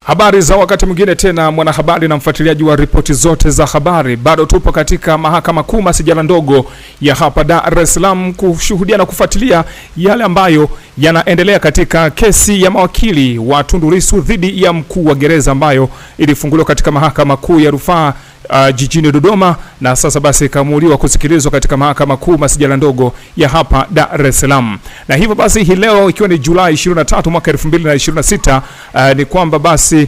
Habari za wakati mwingine tena, mwanahabari na mfuatiliaji wa ripoti zote za habari. Bado tupo katika Mahakama Kuu masijala ndogo ya hapa Dar es Salaam kushuhudia na kufuatilia yale ambayo yanaendelea katika kesi ya mawakili wa Tundu Lissu dhidi ya mkuu wa gereza ambayo ilifunguliwa katika Mahakama Kuu ya Rufaa jijini Dodoma, na sasa basi kamuliwa kusikilizwa katika Mahakama Kuu masijala ndogo ya hapa Dar es Salaam. Na hivyo basi hii leo ikiwa ni Julai 23 mwaka 2026, ni kwamba basi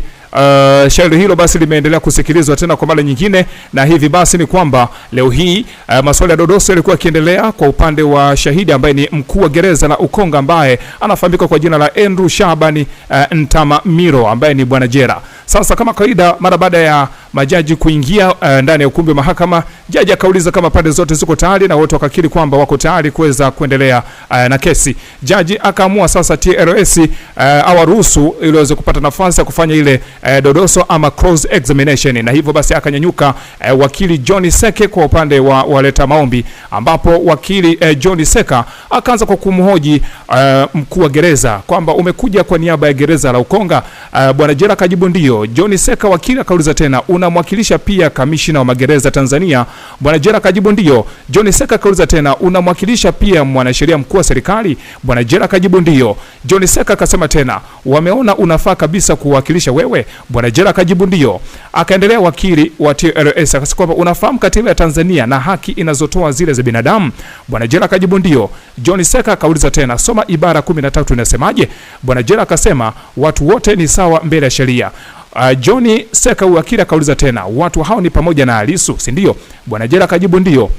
shauri hilo basi limeendelea kusikilizwa tena kwa mara nyingine, na hivi basi ni kwamba leo hii maswali ya dodoso yalikuwa yakiendelea kwa upande wa shahidi ambaye ni mkuu wa gereza la Ukonga ambaye anafahamika kwa jina la Andrew Shabani Ntamamiro ambaye ni Bwana Jera. Sasa kama kawaida, mara baada ya majaji kuingia ndani ya ukumbi wa mahakama, jaji akauliza kama pande zote ziko tayari, na wote wakakiri kwamba wako tayari kuweza kuendelea na kesi. Jaji akaamua sasa TLS awaruhusu ili waweze kupata nafasi ya kufanya ile dodoso ama cross examination, na hivyo basi akanyanyuka wakili John Seke kwa upande wa waleta maombi, ambapo wakili John Seka akaanza kwa kumhoji mkuu wa gereza kwamba umekuja kwa niaba ya gereza la Ukonga. Bwana Jera akajibu ndio. John Seka wakili akauliza tena, unamwakilisha pia kamishina wa magereza Tanzania? Bwana Jera akajibu ndio. John Seka akauliza tena, unamwakilisha pia mwanasheria mkuu wa serikali? Bwana Jera akajibu ndio. John Seka akasema tena, wameona unafaa kabisa kuwakilisha wewe? Bwana Jera akajibu ndio. Akaendelea wakili wa TLS akasema kwamba unafahamu katiba ya Tanzania na haki inazotoa zile za binadamu? Bwana Jera akajibu ndio. John Seka akauliza tena, soma ibara 13 inasemaje? Bwana Jera akasema watu wote ni sawa mbele ya sheria. John Seka wakili akauliza tena, watu hao ni pamoja na Lissu, si ndio? Bwana Jera akajibu ndio.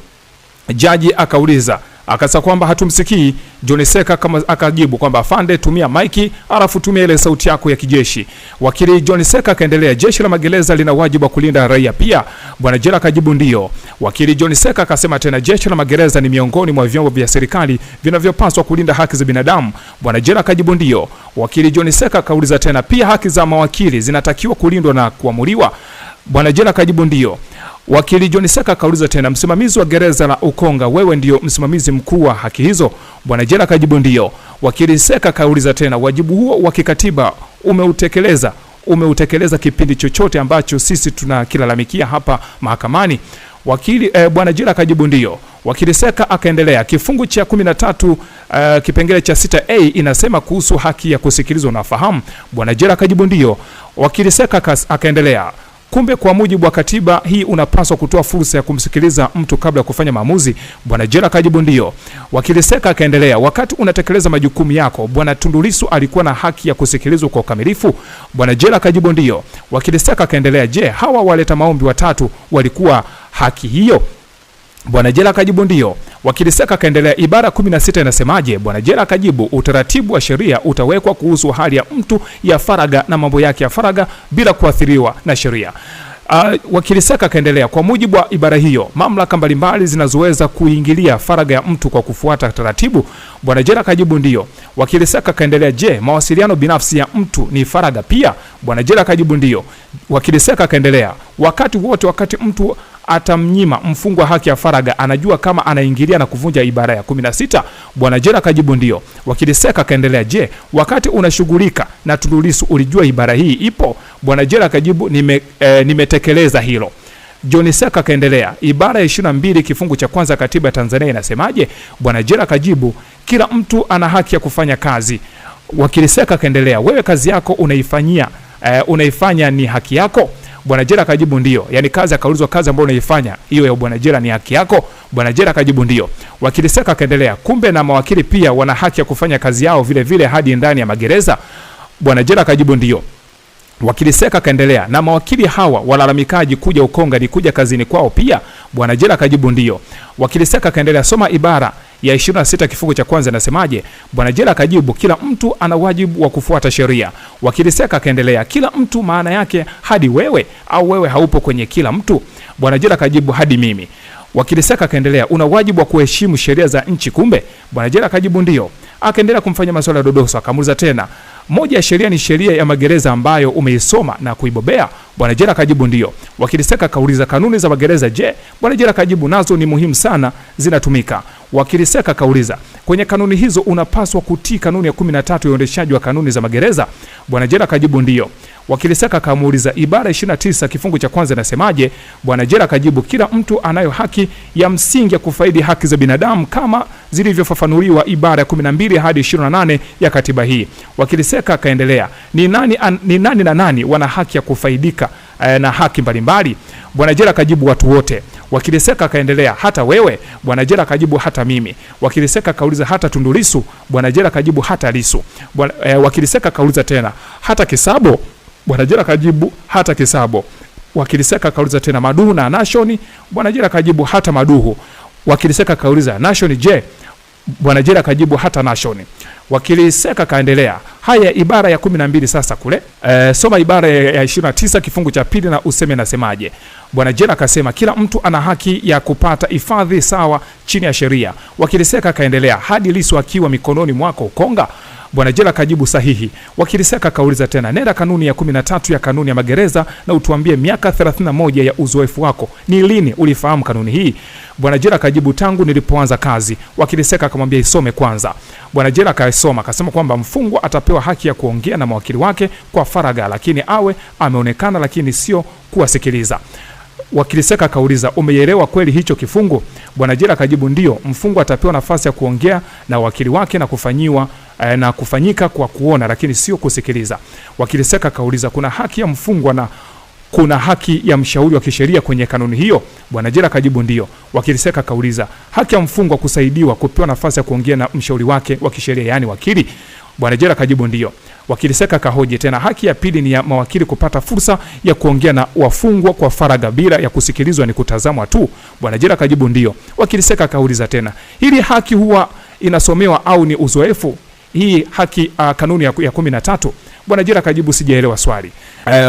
Jaji akauliza akasema kwamba hatumsikii. John Seka kama akajibu kwamba afande, tumia maiki alafu tumia ile sauti yako ya kijeshi. Wakili John Seka akaendelea, jeshi la magereza lina wajibu wa kulinda raia pia? Bwana Jera akajibu ndio. Wakili John Seka akasema tena, jeshi la magereza ni miongoni mwa vyombo vya serikali vinavyopaswa kulinda haki za binadamu? Bwana Jera akajibu ndio. Wakili John Seka akauliza tena, pia haki za mawakili zinatakiwa kulindwa na kuamuliwa? Bwana Jera akajibu ndio. Wakili John Seka akauliza tena, msimamizi wa gereza la Ukonga, wewe ndio msimamizi mkuu wa haki hizo? Bwana Jera akajibu ndio. Wakili Seka akauliza tena, wajibu huo wa kikatiba umeutekeleza kipindi chochote ambacho sisi tunakilalamikia hapa mahakamani? Wakili Bwana Jera akajibu ndio. Wakili Seka akaendelea, kifungu cha 13 kipengele cha 6A inasema kuhusu haki ya kusikilizwa, unafahamu? Bwana Jera akajibu ndio. Wakili Seka akaendelea, kumbe kwa mujibu wa katiba hii unapaswa kutoa fursa ya kumsikiliza mtu kabla ya kufanya maamuzi? Bwana Jera akajibu ndio. Wakili Seka akaendelea, wakati unatekeleza majukumu yako, Bwana Tundu Lissu alikuwa na haki ya kusikilizwa kwa ukamilifu? Bwana Jera akajibu ndio. Wakili Seka akaendelea, je, hawa waleta maombi watatu walikuwa haki hiyo? Bwana Jera akajibu ndio. Wakili Seka akaendelea, ibara 16 inasemaje? Bwana Jera akajibu, utaratibu wa sheria utawekwa kuhusu hali ya mtu ya faraga na mambo yake ya faraga bila kuathiriwa na sheria. Wakili Seka akaendelea, kwa mujibu wa ibara hiyo, mamlaka mbalimbali zinazoweza kuingilia faraga ya mtu kwa kufuata taratibu? Bwana Jera akajibu ndio. Wakili Seka akaendelea, je, mawasiliano binafsi ya mtu ni faraga pia? Bwana Jera akajibu ndio. Wakili Seka akaendelea, wakati mtu atamnyima mfungwa haki ya faraga anajua kama anaingilia na kuvunja ibara ya 16? Bwana Jera akajibu ndio. Wakili Seka akaendelea, je, wakati unashughulika na Tundu Lissu ulijua ibara hii ipo? Bwana Jera akajibu nimetekeleza hilo. John Seka akaendelea, ibara ya 22 kifungu cha kwanza katiba ya Tanzania inasemaje? Bwana Jera akajibu, kila mtu ana haki ya kufanya kazi. Wakili Seka akaendelea, wewe kazi yako unaifanya ni haki yako? Bwana Jera akajibu ndio. Yani kazi, akaulizwa kazi ambayo unaifanya hiyo ya Bwana Jera ni haki yako? Bwana Jera akajibu ndio. Wakili Seka akaendelea, kumbe na mawakili pia wana haki ya kufanya kazi yao vile vile hadi ndani ya magereza? Bwana Jera akajibu ndio. Wakili Seka akaendelea, na mawakili hawa walalamikaji kuja Ukonga ni kuja kazini kwao pia? Bwana Jera akajibu ndio. Wakili Seka akaendelea, soma ibara ya 26 kifungu cha kwanza inasemaje? Bwana Jera akajibu, kila mtu ana wajibu wa kufuata sheria. Wakili Seka akaendelea, kila mtu maana yake hadi wewe, au wewe haupo kwenye kila mtu? Bwana Jera akajibu, hadi mimi. Wakili Seka akaendelea, una wajibu wa kuheshimu sheria za nchi kumbe? Bwana Jera akajibu ndio. Akaendelea kumfanya maswali ya dodoso, akamuuliza tena, moja ya sheria ni sheria ya magereza ambayo umeisoma na kuibobea? Bwana Jera akajibu ndio. Wakili Seka akauliza, kanuni za magereza je? Bwana Jera akajibu, nazo ni muhimu sana, zinatumika. Wakili Seka kauliza, kwenye kanuni hizo unapaswa kutii kanuni ya 13 ya uendeshaji wa kanuni za magereza? Bwana Jela kajibu ndio. Wakili Seka kamuuliza, ibara 29 kifungu cha kwanza inasemaje? Bwana Jela kajibu, kila mtu anayo haki ya msingi ya kufaidi haki za binadamu kama zilivyofafanuliwa ibara ya 12 hadi 28 ya katiba hii. Wakili Seka kaendelea, ni nani na nani wana haki ya kufaidika na haki mbalimbali? Bwana Jela kajibu, watu wote. Wakili Seka kaendelea, hata wewe? Bwana Jela kajibu, hata mimi. Wakili Seka kauliza, hata Tundu Lissu? Bwana Jela kajibu, hata Lissu. Wakili Seka kauliza tena, hata Kisabo? Bwana Jela kajibu, hata Kisabo. Wakili Seka kauliza tena, Maduhu na Nation? Bwana Jela kajibu, hata Maduhu. Wakili Seka kauliza, Nation je? Bwana Jela kajibu, hata Nation. Wakili Seka kaendelea, haya ibara ya 12 sasa kule. Soma ibara ya 29 kifungu cha pili na useme nasemaje. Bwana Jela kasema, kila mtu ana haki ya kupata hifadhi sawa chini ya sheria. Wakili Seka kaendelea, hadi Lissu akiwa mikononi mwako Ukonga? Bwana Jela kajibu, sahihi. Wakili Seka kauliza tena, nenda kanuni ya 13 ya kanuni ya magereza na utuambie miaka 31 ya uzoefu wako, ni lini ulifahamu kanuni hii? Bwana Jela kajibu, tangu nilipoanza kazi. Wakili Seka akamwambia, isome kwanza. Bwana Jela kaisoma, akasema kwamba mfungwa atapewa haki ya kuongea na mawakili wake kwa faragha, lakini awe ameonekana, lakini sio kuwasikiliza. Wakili Seka kauliza, umeelewa kweli hicho kifungu? Bwana Jela kajibu, ndio, mfungwa atapewa nafasi ya kuongea na wakili wake na kufanyika kwa kuona, lakini sio kusikiliza. Wakili Seka kauliza, kuna haki ya mfungwa na kuna haki ya mshauri wa kisheria kwenye kanuni hiyo? Bwana Jela kajibu, ndio. Wakili Seka kauliza, haki ya mfungwa kusaidiwa kupewa nafasi ya kuongea na mshauri wake wa kisheria, yani wakili? Bwana Jela kajibu, ndio. Wakili Seka kahoji tena, haki ya pili ni ya mawakili kupata fursa ya kuongea na wafungwa kwa faragha bila ya kusikilizwa, ni kutazamwa tu? Bwana Jela kajibu, ndio. Wakili Seka kauliza tena, hili haki huwa inasomewa au ni uzoefu? Hii haki kanuni ya 13? Bwana Jela kajibu, sijaelewa swali.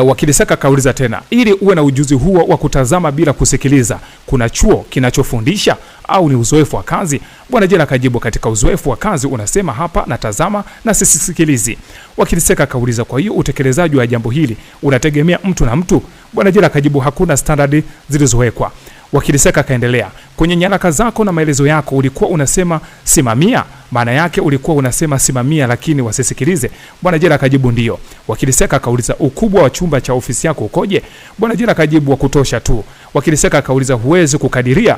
Wakili Seka kauliza tena, ili uwe na ujuzi huo wa kutazama bila kusikiliza, kuna chuo kinachofundisha au ni uzoefu wa kazi? Bwana Jela kajibu, katika uzoefu wa kazi unasema hapa natazama na sisikilizi. Wakili Seka kauliza, kwa hiyo utekelezaji wa jambo hili unategemea mtu na mtu? Bwana Jela kajibu, hakuna standard zilizowekwa. Wakili Seka kaendelea, kwenye nyaraka zako na maelezo yako ulikuwa unasema simamia, maana yake ulikuwa unasema simamia lakini wasisikilize? Bwana Jela kajibu, ndio. Wakili Seka kauliza, ukubwa wa chumba cha ofisi yako ukoje? Bwana Jela kajibu, wa kutosha tu. Wakili Seka kauliza, huwezi kukadiria?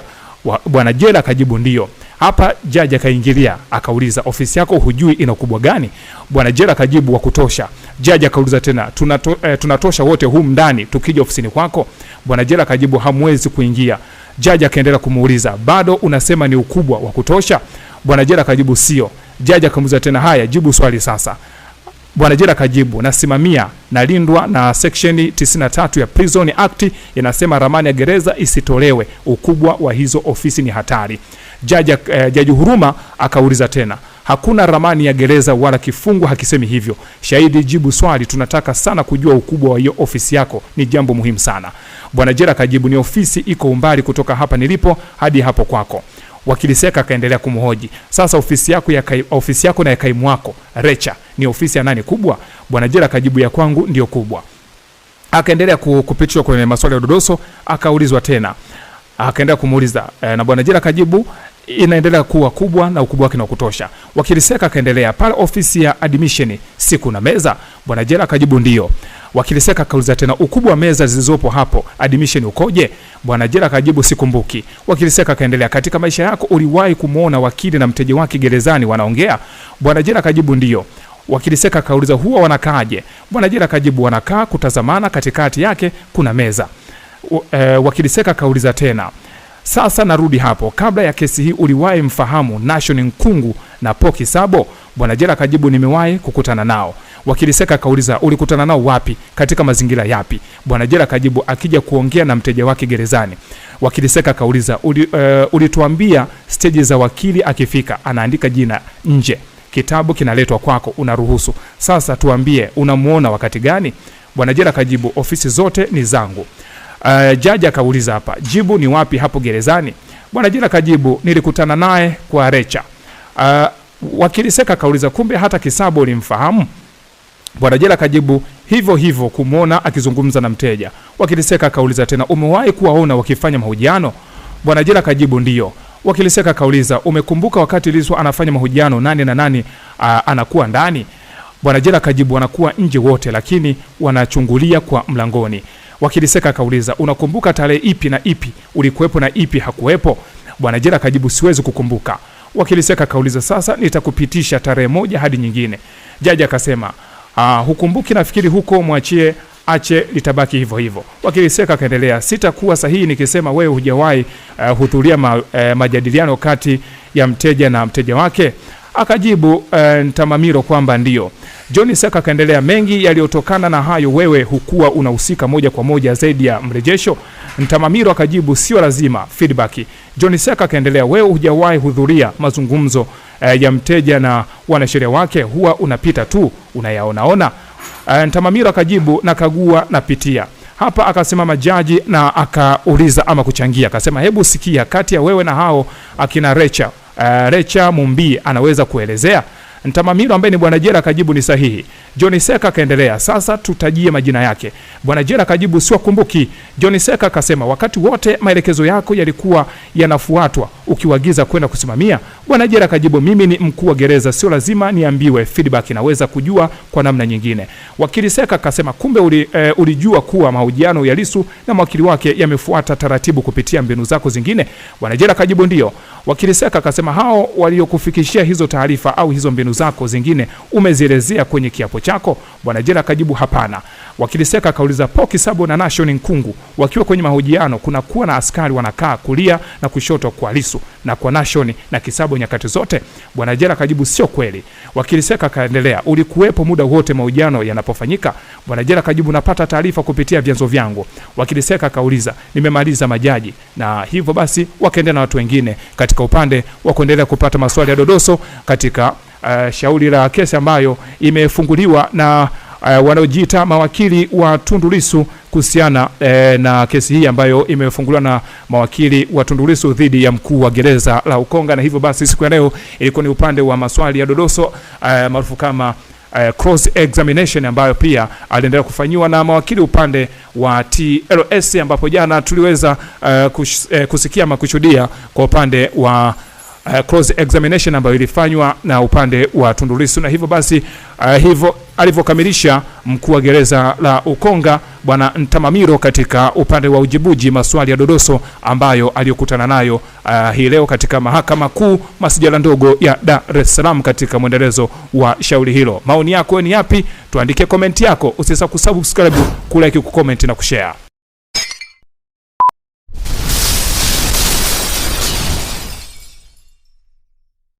Bwana Jela kajibu, ndio. Hapa jaji akaingilia akauliza, ofisi yako hujui ina ukubwa gani? Bwana Jela kajibu, wa kutosha. Jaji akauliza tena, tunatosha wote humu ndani tukija ofisini kwako? Bwana Jela kajibu, hamwezi kuingia. Jaji akaendelea kumuuliza, bado unasema ni ukubwa wa kutosha? Bwana Jela kajibu, sio. Jaji akamuuliza tena, haya jibu swali sasa. Bwana Jela kajibu, nasimamia nalindwa na section 93 ya Prison Act inasema ramani ya gereza isitolewe, ukubwa wa hizo ofisi ni hatari. Jaji Huruma akauliza tena, hakuna ramani ya gereza wala kifungu hakisemi hivyo. Shahidi, jibu swali, tunataka sana kujua ukubwa wa hiyo ofisi yako, ni jambo muhimu sana. Bwana Jela kajibu, ni ofisi iko umbali kutoka hapa nilipo hadi hapo kwako. Wakili Seka akaendelea kumhoji, sasa ofisi yako na ya kaimu wako Recha ni ofisi ya nani kubwa? Bwana Jela kajibu, ya kwangu ndio kubwa. Akaendelea kupitishwa kwenye maswali ya dodoso, akaulizwa tena. Akaendelea kumuuliza na Bwana Jela kajibu, inaendelea kuwa kubwa na ukubwa wake na kutosha. Wakili Seka akaendelea, pale ofisi ya admission siku na meza? Bwana Jela kajibu, ndio. Wakili Seka kauliza tena, ukubwa wa meza zilizopo hapo admission ukoje? Bwana Jela kajibu, sikumbuki. Wakili Seka kaendelea, katika maisha yako uliwahi kumuona wakili na mteja wake gerezani wanaongea? Bwana Jela kajibu, ndio. Wakili Seka kauliza, huwa wanakaaje? Bwana Jela kajibu, wanakaa kutazamana, katikati yake kuna meza. Wakili Seka kauliza tena, sasa narudi hapo, kabla ya kesi hii uliwahi mfahamu Nation Nkungu na Poki Sabo? Bwana Jela kajibu, nimewahi kukutana nao. Wakili Seka kauliza, ulikutana nao wapi, katika mazingira yapi? Bwana Jela kajibu, akija kuongea na mteja wake gerezani. Wakili Seka kauliza, ulituambia stage za wakili akifika anaandika jina nje, kitabu kinaletwa kwako, unaruhusu. Sasa tuambie unamuona wakati gani? Bwana Jela kajibu, ofisi zote ni zangu. Jaji akauliza hapa, jibu ni wapi hapo gerezani? Bwana Jela kajibu, nilikutana naye kwa Recha. Wakili Seka kauliza, kumbe hata Kisabo ulimfahamu? Bwana Jela kajibu, hivyo hivyo kumuona akizungumza na mteja. Wakili Seka kauliza tena, umewahi kuwaona wakifanya mahojiano? Bwana Jela kajibu, ndio. Wakili Seka kauliza, umekumbuka wakati Lissu anafanya mahojiano nani na nani anakuwa ndani? Bwana Jela kajibu, wanakuwa nje wote lakini wanachungulia kwa mlangoni. Wakili Seka kauliza, unakumbuka tarehe ipi na ipi ulikuwepo na ipi hakuwepo? Bwana Jela kajibu, siwezi kukumbuka. Wakili Seka kauliza, sasa nitakupitisha tarehe moja hadi nyingine. Jaji akasema, hukumbuki, nafikiri huko mwachie, ache litabaki hivyo hivyo. Wakili Seka kaendelea, sitakuwa sahihi nikisema wewe hujawahi hudhuria majadiliano kati ya mteja na mteja wake? Akajibu Ntamamiro kwamba ndio. John Seka kaendelea, mengi yaliyotokana na hayo wewe hukuwa unahusika moja kwa moja zaidi ya mrejesho? Ntamamiro akajibu, sio lazima feedback. John Seka kaendelea, wewe hujawahi hudhuria mazungumzo ya mteja na wanasheria wake, huwa unapita tu unayaonaona? Ntamamiro akajibu, nakagua napitia. Hapa akasimama jaji na akauliza ama kuchangia, akasema, hebu sikia, kati ya wewe na hao akina Recha Mumbi anaweza kuelezea? Ntamamiro ambaye ni Bwana Jela akajibu, ni sahihi. John Seka akaendelea, sasa tutajie majina yake. Bwana Jela akajibu, siwakumbuki. John Seka akasema, wakati wote maelekezo yako yalikuwa yanafuatwa ukiwagiza kwenda kusimamia? Bwana Jela akajibu, mimi ni mkuu wa gereza, sio lazima niambiwe feedback, naweza kujua kwa namna nyingine. Wakili Seka akasema, kumbe ulijua kuwa mahojiano ya Lissu na mawakili wake yamefuata taratibu kupitia mbinu zako zingine? Bwana Jela akajibu, ndio. Wakili Seka akasema, hao waliokufikishia hizo taarifa au hizo mbinu zako zingine umezielezea kwenye kiapo chako? Bwana Jela akajibu, hapana. Wakili Seka akauliza, Poki Sabo na Nation Nkungu wakiwa kwenye mahojiano kuna kuwa na askari wanakaa kulia na kushoto kwa Lissu na kwa Nation na Kisabo nyakati zote? Bwana Jela akajibu, sio kweli. Wakili Seka akaendelea, ulikuwepo muda wote mahojiano yanapofanyika? Bwana Jela akajibu, napata taarifa kupitia vyanzo vyangu. Wakili Seka akauliza, nimemaliza majaji? Na hivyo basi wakaendelea na watu wengine katika upande wa kuendelea kupata maswali ya dodoso katika shauri la kesi ambayo imefunguliwa na wanaojiita mawakili wa Tundu Lissu kuhusiana na kesi hii ambayo imefunguliwa na mawakili wa Tundu Lissu dhidi ya mkuu wa gereza la Ukonga. Na hivyo basi siku ya leo ilikuwa ni upande wa maswali ya dodoso maarufu kama cross examination, ambayo pia aliendelea kufanywa na mawakili upande wa TLS, ambapo jana tuliweza kusikia ama kushuhudia kwa upande wa cross examination ambayo ilifanywa na upande wa Tundu Lissu. Na hivyo basi hivyo alivyokamilisha mkuu wa gereza la Ukonga Bwana Ntamamiro katika upande wa ujibuji maswali ya dodoso ambayo aliyokutana nayo hii leo katika mahakama kuu masijala ndogo ya Dar es Salaam katika mwendelezo wa shauri hilo. Maoni yako ni yapi? Tuandike comment yako, usisahau kusubscribe, kulike, kucomment na kushare.